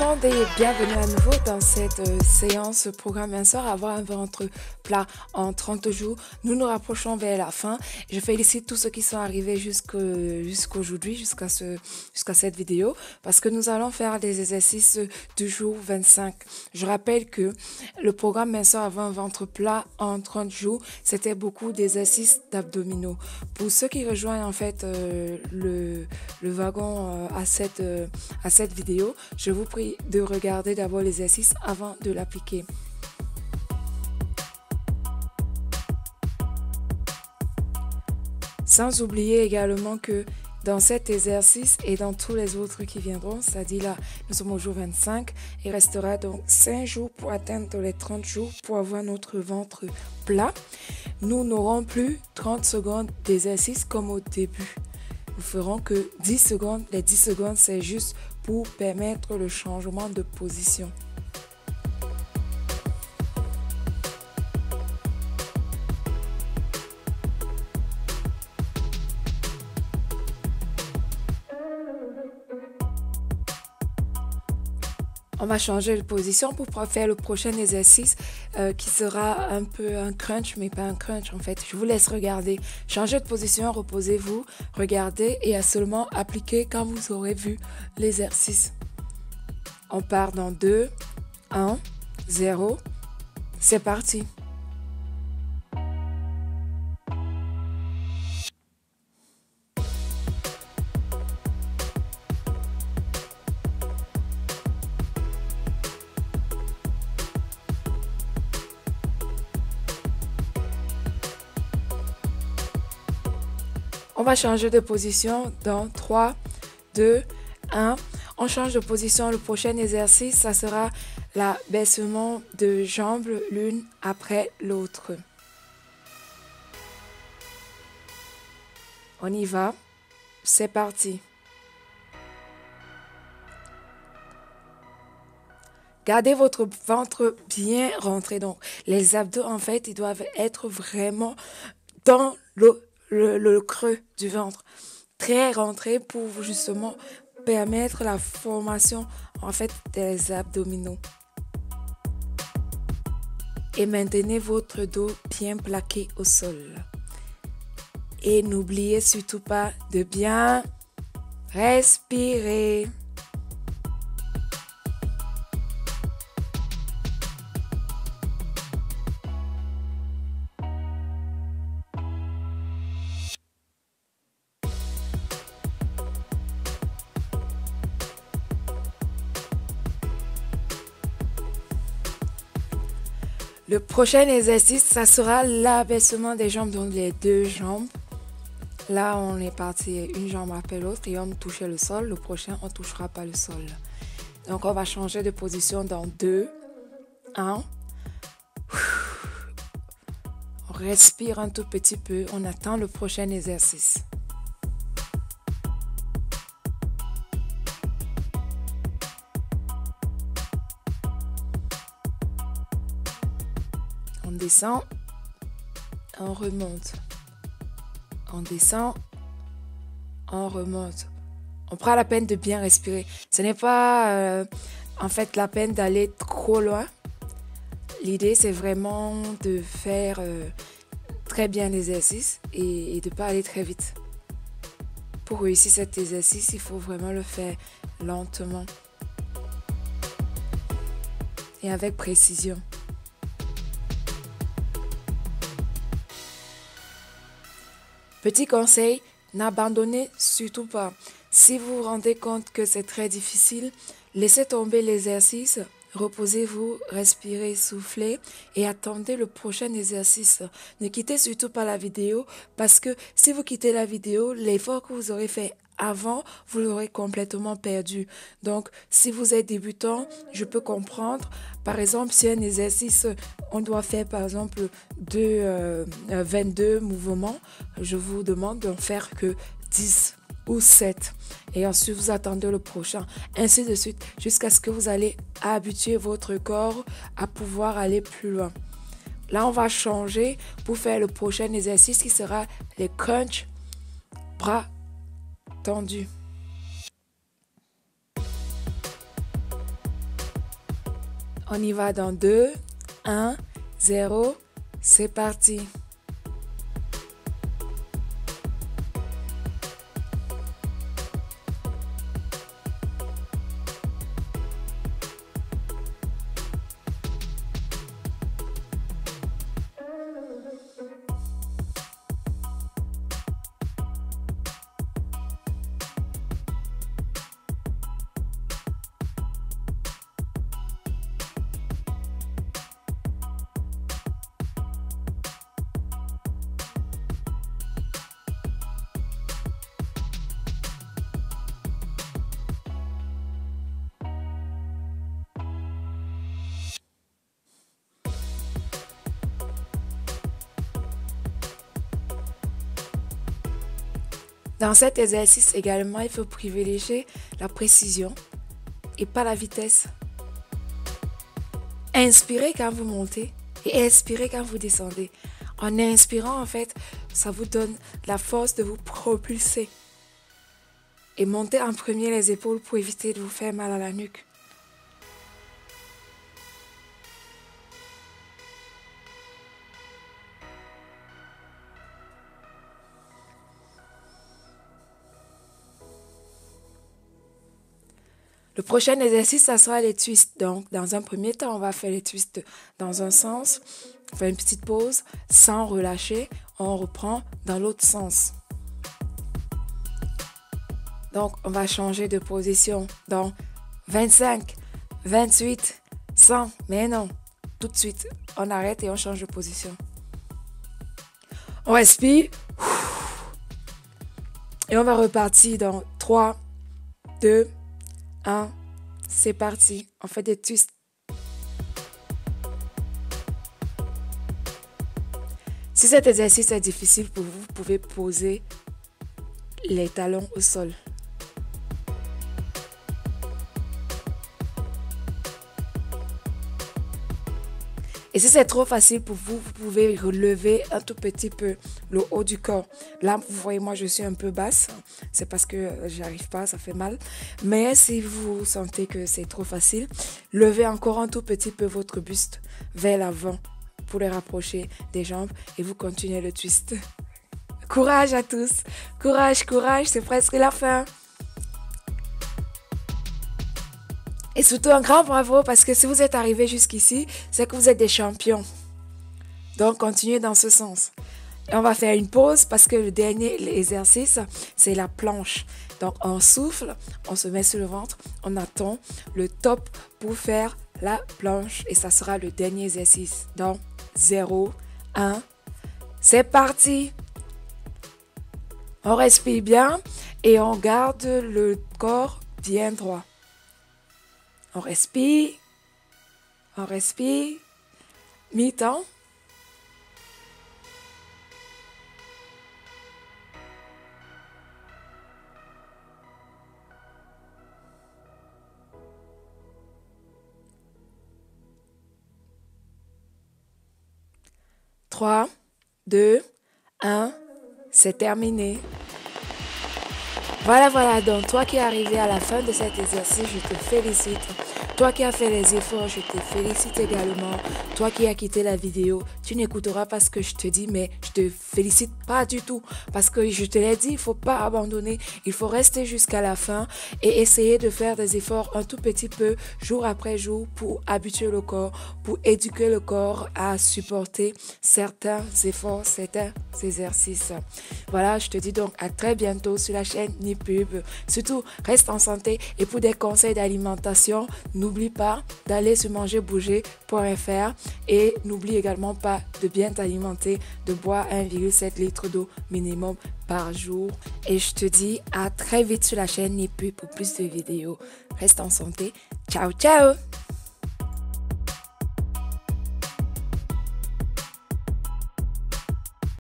monde et bienvenue à nouveau dans cette séance programme minceur, avoir un ventre plat en 30 jours. Nous nous rapprochons vers la fin. Je félicite tous ceux qui sont arrivés jusqu'aujourd'hui, jusqu'à cette vidéo, parce que nous allons faire des exercices du jour 25. Je rappelle que le programme minceur avoir un ventre plat en 30 jours, c'était beaucoup d'exercices d'abdominaux. Pour ceux qui rejoignent en fait le wagon à cette vidéo, je vous prie de regarder d'abord l'exercice avant de l'appliquer. Sans oublier également que dans cet exercice et dans tous les autres qui viendront, c'est-à-dire là, nous sommes au jour 25, il restera donc 5 jours pour atteindre les 30 jours pour avoir notre ventre plat. Nous n'aurons plus 30 secondes d'exercice comme au début. Nous ferons que 10 secondes. Les 10 secondes, c'est juste pour permettre le changement de position. On va changer de position pour pouvoir faire le prochain exercice qui sera un peu un crunch, mais pas un crunch en fait. Je vous laisse regarder. Changez de position, reposez-vous, regardez et à seulement appliquer quand vous aurez vu l'exercice. On part dans 2, 1, 0. C'est parti. On va changer de position dans 3, 2, 1. On change de position. Le prochain exercice, ça sera l'abaissement de jambes l'une après l'autre. On y va. C'est parti. Gardez votre ventre bien rentré. Donc, les abdos, en fait, ils doivent être vraiment dans le creux du ventre, très rentré pour justement permettre la formation en fait des abdominaux. Et maintenez votre dos bien plaqué au sol. Et n'oubliez surtout pas de bien respirer. Le prochain exercice, ça sera l'abaissement des jambes, donc les deux jambes. Là, on est parti une jambe après l'autre et on touchait le sol. Le prochain, on ne touchera pas le sol. Donc, on va changer de position dans 2, 1. On respire un tout petit peu. On attend le prochain exercice. On descend, on remonte. On descend, on remonte. On prend la peine de bien respirer. Ce n'est pas en fait la peine d'aller trop loin. L'idée, c'est vraiment de faire très bien l'exercice et de ne pas aller très vite. Pour réussir cet exercice, il faut vraiment le faire lentement et avec précision. Petit conseil, n'abandonnez surtout pas. Si vous vous rendez compte que c'est très difficile, laissez tomber l'exercice, reposez-vous, respirez, soufflez et attendez le prochain exercice. Ne quittez surtout pas la vidéo parce que si vous quittez la vidéo, l'effort que vous aurez fait avant, vous l'aurez complètement perdu. Donc, si vous êtes débutant, je peux comprendre. Par exemple, si un exercice, on doit faire par exemple 22 mouvements, je vous demande d'en faire que 10 ou 7. Et ensuite, vous attendez le prochain. Ainsi de suite, jusqu'à ce que vous allez habituer votre corps à pouvoir aller plus loin. Là, on va changer pour faire le prochain exercice qui sera les crunch bras tendus. On y va dans 2, 1, 0, c'est parti. Dans cet exercice également, il faut privilégier la précision et pas la vitesse. Inspirez quand vous montez et expirez quand vous descendez. En inspirant, en fait, ça vous donne la force de vous propulser. Et montez en premier les épaules pour éviter de vous faire mal à la nuque. Le prochain exercice, ça sera les twists. Donc, dans un premier temps, on va faire les twists dans un sens. On fait une petite pause sans relâcher. On reprend dans l'autre sens. Donc, on va changer de position dans 25, 28, 100. Mais non, tout de suite, on arrête et on change de position. On respire. Et on va repartir dans 3, 2, 1, c'est parti. On fait des twists. Si cet exercice est difficile pour vous, vous pouvez poser les talons au sol. Et si c'est trop facile pour vous, vous pouvez relever un tout petit peu le haut du corps. Là, vous voyez, moi, je suis un peu basse. C'est parce que j'arrive pas, ça fait mal. Mais si vous sentez que c'est trop facile, levez encore un tout petit peu votre buste vers l'avant pour les rapprocher des jambes et vous continuez le twist. Courage à tous. Courage, courage, c'est presque la fin. Et surtout un grand bravo parce que si vous êtes arrivé jusqu'ici, c'est que vous êtes des champions. Donc continuez dans ce sens. Et on va faire une pause parce que le dernier exercice, c'est la planche. Donc on souffle, on se met sur le ventre, on attend le top pour faire la planche. Et ça sera le dernier exercice. Donc 0, 1, c'est parti. On respire bien et on garde le corps bien droit. On respire, mi-temps. Trois, 2, 1, c'est terminé. Voilà, donc toi qui es arrivé à la fin de cet exercice, je te félicite. Toi qui as fait les efforts, je te félicite également. Toi qui as quitté la vidéo, tu n'écouteras pas ce que je te dis, mais je te félicite pas du tout. Parce que je te l'ai dit, il faut pas abandonner. Il faut rester jusqu'à la fin et essayer de faire des efforts un tout petit peu, jour après jour, pour habituer le corps, pour éduquer le corps à supporter certains efforts, certains exercices. Voilà, je te dis donc à très bientôt sur la chaîne Nipub. Surtout, reste en santé et pour des conseils d'alimentation, n'oublie pas d'aller sur mangerbouger.fr et n'oublie également pas de bien t'alimenter, de boire 1,7 litre d'eau minimum par jour. Et je te dis à très vite sur la chaîne Nipub pour plus de vidéos. Reste en santé. Ciao, ciao!